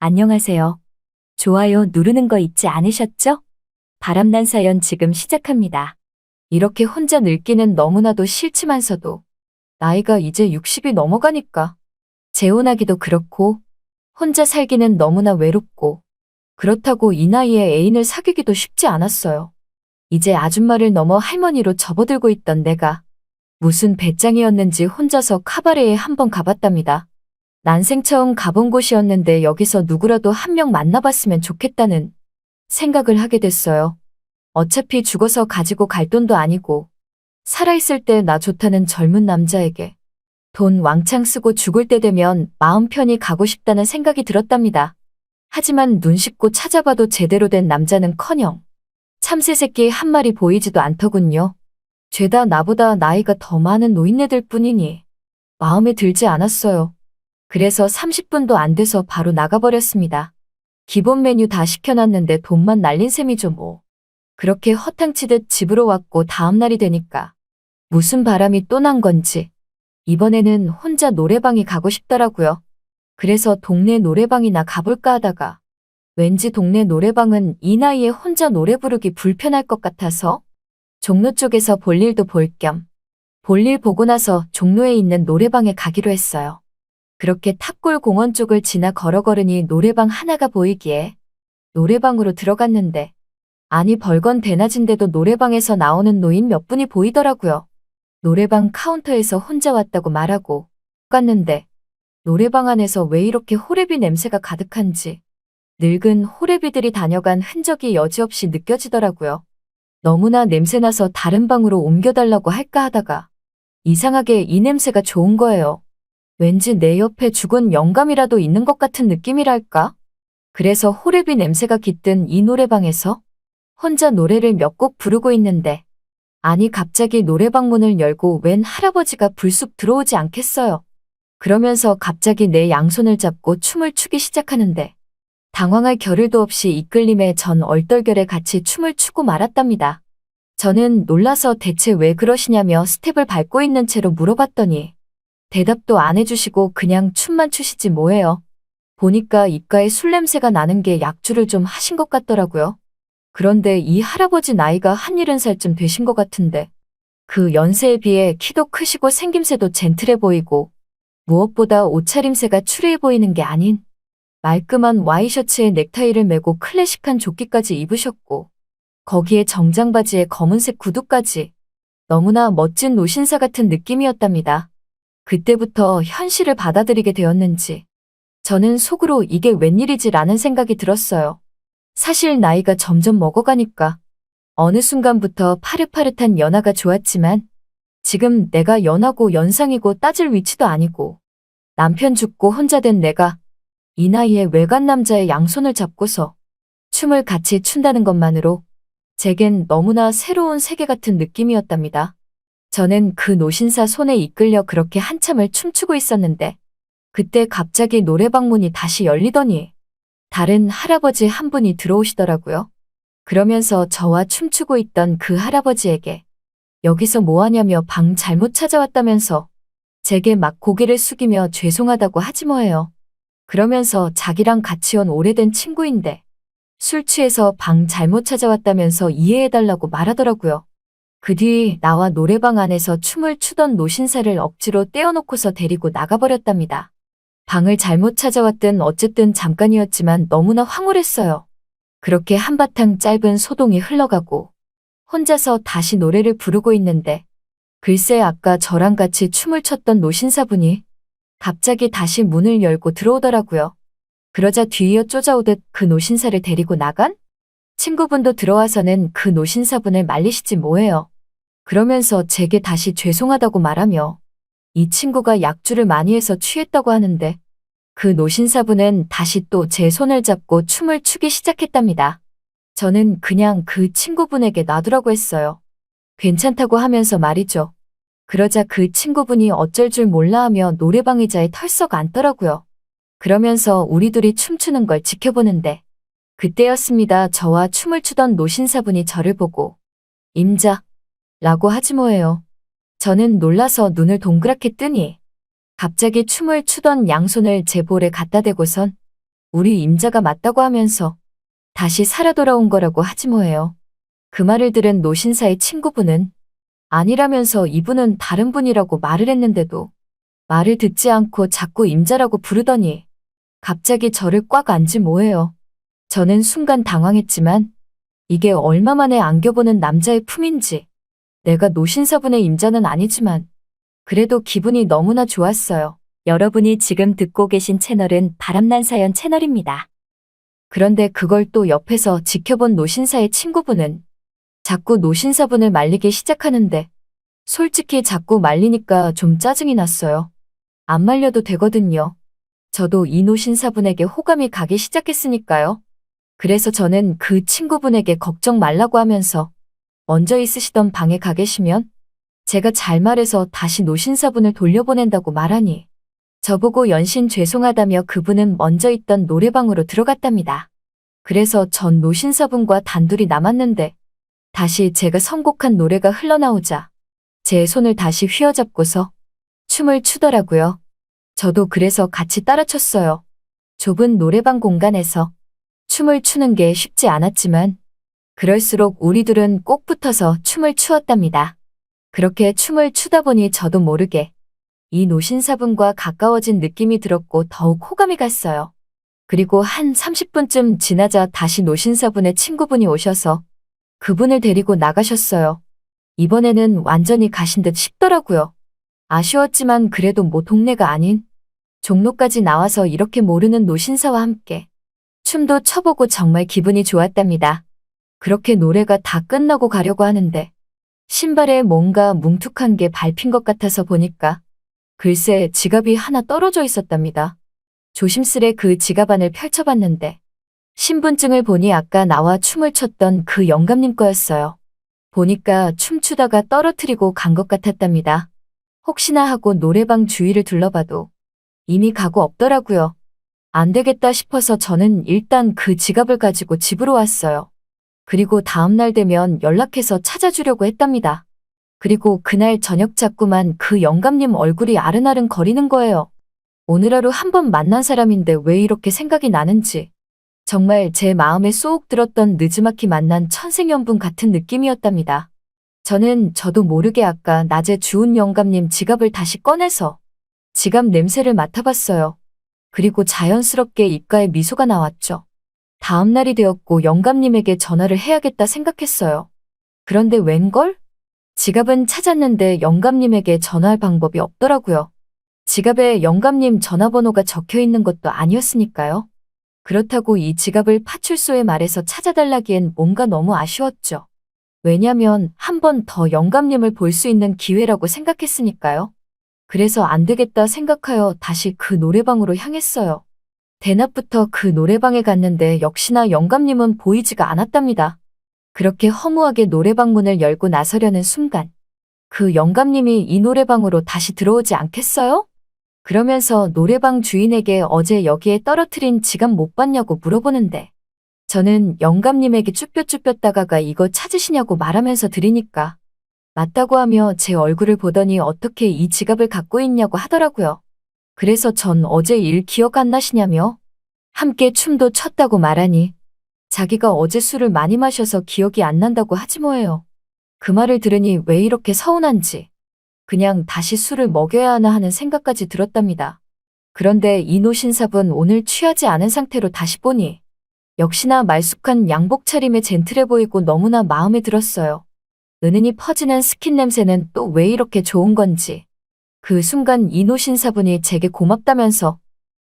안녕하세요. 좋아요 누르는 거 잊지 않으셨죠? 바람난 사연 지금 시작합니다. 이렇게 혼자 늙기는 너무나도 싫지만서도 나이가 이제 60이 넘어가니까 재혼하기도 그렇고 혼자 살기는 너무나 외롭고 그렇다고 이 나이에 애인을 사귀기도 쉽지 않았어요. 이제 아줌마를 넘어 할머니로 접어들고 있던 내가 무슨 배짱이었는지 혼자서 카바레에 한번 가봤답니다. 난생 처음 가본 곳이었는데 여기서 누구라도 한 명 만나봤으면 좋겠다는 생각을 하게 됐어요. 어차피 죽어서 가지고 갈 돈도 아니고 살아있을 때 나 좋다는 젊은 남자에게 돈 왕창 쓰고 죽을 때 되면 마음 편히 가고 싶다는 생각이 들었답니다. 하지만 눈 씻고 찾아봐도 제대로 된 남자는커녕 참새 새끼 한 마리 보이지도 않더군요. 죄다 나보다 나이가 더 많은 노인네들 뿐이니 마음에 들지 않았어요. 그래서 30분도 안 돼서 바로 나가버렸습니다. 기본 메뉴 다 시켜놨는데 돈만 날린 셈이죠 뭐. 그렇게 허탕치듯 집으로 왔고 다음날이 되니까 무슨 바람이 또 난 건지 이번에는 혼자 노래방이 가고 싶더라고요. 그래서 동네 노래방이나 가볼까 하다가 왠지 동네 노래방은 이 나이에 혼자 노래 부르기 불편할 것 같아서 종로 쪽에서 볼일도 볼 겸 볼일 보고 나서 종로에 있는 노래방에 가기로 했어요. 그렇게 탑골 공원 쪽을 지나 걸으니 노래방 하나가 보이기에 노래방으로 들어갔는데 아니 벌건 대낮인데도 노래방에서 나오는 노인 몇 분이 보이더라고요. 노래방 카운터에서 혼자 왔다고 말하고 갔는데 노래방 안에서 왜 이렇게 호레비 냄새가 가득한지 늙은 호레비들이 다녀간 흔적이 여지없이 느껴지더라고요. 너무나 냄새나서 다른 방으로 옮겨달라고 할까 하다가 이상하게 이 냄새가 좋은 거예요. 왠지 내 옆에 죽은 영감이라도 있는 것 같은 느낌이랄까? 그래서 호레비 냄새가 깃든 이 노래방에서 혼자 노래를 몇 곡 부르고 있는데 아니 갑자기 노래방 문을 열고 웬 할아버지가 불쑥 들어오지 않겠어요. 그러면서 갑자기 내 양손을 잡고 춤을 추기 시작하는데 당황할 겨를도 없이 이끌림에 전 얼떨결에 같이 춤을 추고 말았답니다. 저는 놀라서 대체 왜 그러시냐며 스텝을 밟고 있는 채로 물어봤더니 대답도 안 해주시고 그냥 춤만 추시지 뭐예요. 보니까 입가에 술 냄새가 나는 게 약주를 좀 하신 것 같더라고요. 그런데 이 할아버지 나이가 한 70살쯤 되신 것 같은데 그 연세에 비해 키도 크시고 생김새도 젠틀해 보이고 무엇보다 옷차림새가 추리해 보이는 게 아닌 말끔한 와이셔츠에 넥타이를 매고 클래식한 조끼까지 입으셨고 거기에 정장 바지에 검은색 구두까지 너무나 멋진 노신사 같은 느낌이었답니다. 그때부터 현실을 받아들이게 되었는지 저는 속으로 이게 웬일이지라는 생각이 들었어요. 사실 나이가 점점 먹어가니까 어느 순간부터 파릇파릇한 연하가 좋았지만 지금 내가 연하고 연상이고 따질 위치도 아니고 남편 죽고 혼자 된 내가 이 나이에 외간 남자의 양손을 잡고서 춤을 같이 춘다는 것만으로 제겐 너무나 새로운 세계 같은 느낌이었답니다. 저는 그 노신사 손에 이끌려 그렇게 한참을 춤추고 있었는데 그때 갑자기 노래방 문이 다시 열리더니 다른 할아버지 한 분이 들어오시더라고요. 그러면서 저와 춤추고 있던 그 할아버지에게 여기서 뭐하냐며 방 잘못 찾아왔다면서 제게 막 고개를 숙이며 죄송하다고 하지 뭐예요. 그러면서 자기랑 같이 온 오래된 친구인데 술 취해서 방 잘못 찾아왔다면서 이해해달라고 말하더라고요. 그 뒤 나와 노래방 안에서 춤을 추던 노신사를 억지로 떼어놓고서 데리고 나가버렸답니다. 방을 잘못 찾아왔든 어쨌든 잠깐이었지만 너무나 황홀했어요. 그렇게 한바탕 짧은 소동이 흘러가고 혼자서 다시 노래를 부르고 있는데 글쎄 아까 저랑 같이 춤을 췄던 노신사분이 갑자기 다시 문을 열고 들어오더라고요. 그러자 뒤이어 쫓아오듯 그 노신사를 데리고 나간 친구분도 들어와서는 그 노신사분을 말리시지 뭐예요. 그러면서 제게 다시 죄송하다고 말하며 이 친구가 약주를 많이 해서 취했다고 하는데 그 노신사분은 다시 또 제 손을 잡고 춤을 추기 시작했답니다. 저는 그냥 그 친구분에게 놔두라고 했어요. 괜찮다고 하면서 말이죠. 그러자 그 친구분이 어쩔 줄 몰라 하며 노래방 의자에 털썩 앉더라고요. 그러면서 우리 둘이 춤추는 걸 지켜보는데 그때였습니다. 저와 춤을 추던 노신사분이 저를 보고 임자 라고 하지 뭐예요. 저는 놀라서 눈을 동그랗게 뜨니 갑자기 춤을 추던 양손을 제 볼에 갖다 대고선 우리 임자가 맞다고 하면서 다시 살아 돌아온 거라고 하지 뭐예요. 그 말을 들은 노신사의 친구분은 아니라면서 이분은 다른 분이라고 말을 했는데도 말을 듣지 않고 자꾸 임자라고 부르더니 갑자기 저를 꽉 안지 뭐예요. 저는 순간 당황했지만 이게 얼마 만에 안겨보는 남자의 품인지 내가 노신사분의 임자는 아니지만 그래도 기분이 너무나 좋았어요. 여러분이 지금 듣고 계신 채널은 바람난 사연 채널입니다. 그런데 그걸 또 옆에서 지켜본 노신사의 친구분은 자꾸 노신사분을 말리기 시작하는데 솔직히 자꾸 말리니까 좀 짜증이 났어요. 안 말려도 되거든요. 저도 이 노신사분에게 호감이 가기 시작했으니까요. 그래서 저는 그 친구분에게 걱정 말라고 하면서 먼저 있으시던 방에 가 계시면 제가 잘 말해서 다시 노신사분을 돌려보낸다고 말하니 저보고 연신 죄송하다며 그분은 먼저 있던 노래방으로 들어갔답니다. 그래서 전 노신사분과 단둘이 남았는데 다시 제가 선곡한 노래가 흘러나오자 제 손을 다시 휘어잡고서 춤을 추더라고요. 저도 그래서 같이 따라 췄어요. 좁은 노래방 공간에서 춤을 추는 게 쉽지 않았지만 그럴수록 우리 둘은 꼭 붙어서 춤을 추었답니다. 그렇게 춤을 추다 보니 저도 모르게 이 노신사분과 가까워진 느낌이 들었고 더욱 호감이 갔어요. 그리고 한 30분쯤 지나자 다시 노신사분의 친구분이 오셔서 그분을 데리고 나가셨어요. 이번에는 완전히 가신 듯 싶더라고요. 아쉬웠지만 그래도 뭐 동네가 아닌 종로까지 나와서 이렇게 모르는 노신사와 함께 춤도 춰보고 정말 기분이 좋았답니다. 그렇게 노래가 다 끝나고 가려고 하는데 신발에 뭔가 뭉툭한 게 밟힌 것 같아서 보니까 글쎄 지갑이 하나 떨어져 있었답니다. 조심스레 그 지갑 안을 펼쳐봤는데 신분증을 보니 아까 나와 춤을 췄던 그 영감님 거였어요. 보니까 춤추다가 떨어뜨리고 간 것 같았답니다. 혹시나 하고 노래방 주위를 둘러봐도 이미 가고 없더라고요. 안 되겠다 싶어서 저는 일단 그 지갑을 가지고 집으로 왔어요. 그리고 다음날 되면 연락해서 찾아주려고 했답니다. 그리고 그날 저녁 자꾸만 그 영감님 얼굴이 아른아른 거리는 거예요. 오늘 하루 한 번 만난 사람인데 왜 이렇게 생각이 나는지 정말 제 마음에 쏙 들었던 느즈막히 만난 천생연분 같은 느낌이었답니다. 저도 모르게 아까 낮에 주운 영감님 지갑을 다시 꺼내서 지갑 냄새를 맡아봤어요. 그리고 자연스럽게 입가에 미소가 나왔죠. 다음 날이 되었고 영감님에게 전화를 해야겠다 생각했어요. 그런데 웬걸? 지갑은 찾았는데 영감님에게 전화할 방법이 없더라고요. 지갑에 영감님 전화번호가 적혀 있는 것도 아니었으니까요. 그렇다고 이 지갑을 파출소에 말해서 찾아달라기엔 뭔가 너무 아쉬웠죠. 왜냐면 한 번 더 영감님을 볼 수 있는 기회라고 생각했으니까요. 그래서 안 되겠다 생각하여 다시 그 노래방으로 향했어요. 대낮부터 그 노래방에 갔는데 역시나 영감님은 보이지가 않았답니다. 그렇게 허무하게 노래방 문을 열고 나서려는 순간 그 영감님이 이 노래방으로 다시 들어오지 않겠어요? 그러면서 노래방 주인에게 어제 여기에 떨어뜨린 지갑 못 봤냐고 물어보는데 저는 영감님에게 쭈뼛쭈뼛 다가가 이거 찾으시냐고 말하면서 드리니까 맞다고 하며 제 얼굴을 보더니 어떻게 이 지갑을 갖고 있냐고 하더라고요. 그래서 전 어제 일 기억 안 나시냐며 함께 춤도 췄다고 말하니 자기가 어제 술을 많이 마셔서 기억이 안 난다고 하지 뭐예요. 그 말을 들으니 왜 이렇게 서운한지 그냥 다시 술을 먹여야 하나 하는 생각까지 들었답니다. 그런데 이노신삽은 오늘 취하지 않은 상태로 다시 보니 역시나 말쑥한 양복 차림에 젠틀해 보이고 너무나 마음에 들었어요. 은은히 퍼지는 스킨 냄새는 또 왜 이렇게 좋은 건지. 그 순간 이노신사분이 제게 고맙다면서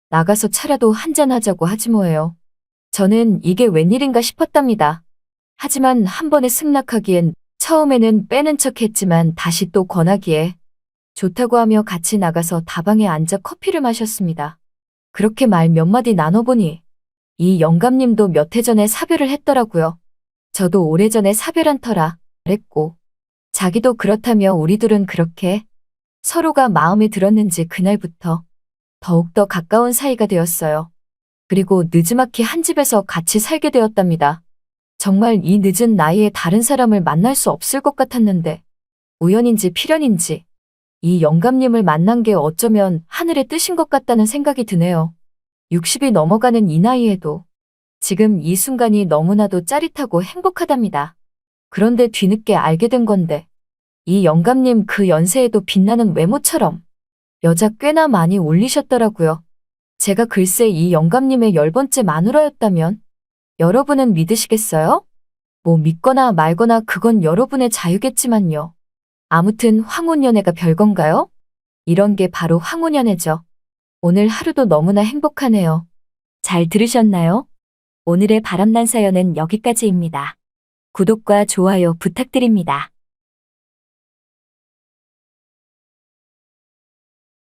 나가서 차라도 한잔하자고 하지 뭐예요. 저는 이게 웬일인가 싶었답니다. 하지만 한 번에 승낙하기엔 처음에는 빼는 척 했지만 다시 또 권하기에 좋다고 하며 같이 나가서 다방에 앉아 커피를 마셨습니다. 그렇게 말 몇 마디 나눠보니 이 영감님도 몇 해 전에 사별을 했더라고요. 저도 오래전에 사별한 터라 그랬고 자기도 그렇다며 우리 둘은 그렇게 서로가 마음에 들었는지 그날부터 더욱더 가까운 사이가 되었어요. 그리고 느지막이 한 집에서 같이 살게 되었답니다. 정말 이 늦은 나이에 다른 사람을 만날 수 없을 것 같았는데 우연인지 필연인지 이 영감님을 만난 게 어쩌면 하늘의 뜻인 것 같다는 생각이 드네요. 60이 넘어가는 이 나이에도 지금 이 순간이 너무나도 짜릿하고 행복하답니다. 그런데 뒤늦게 알게 된 건데, 이 영감님 그 연세에도 빛나는 외모처럼 여자 꽤나 많이 올리셨더라고요. 제가 글쎄 이 영감님의 10번째 마누라였다면 여러분은 믿으시겠어요? 뭐 믿거나 말거나 그건 여러분의 자유겠지만요. 아무튼 황혼연애가 별건가요? 이런 게 바로 황혼연애죠. 오늘 하루도 너무나 행복하네요. 잘 들으셨나요? 오늘의 바람난 사연은 여기까지입니다. 구독과 좋아요 부탁드립니다.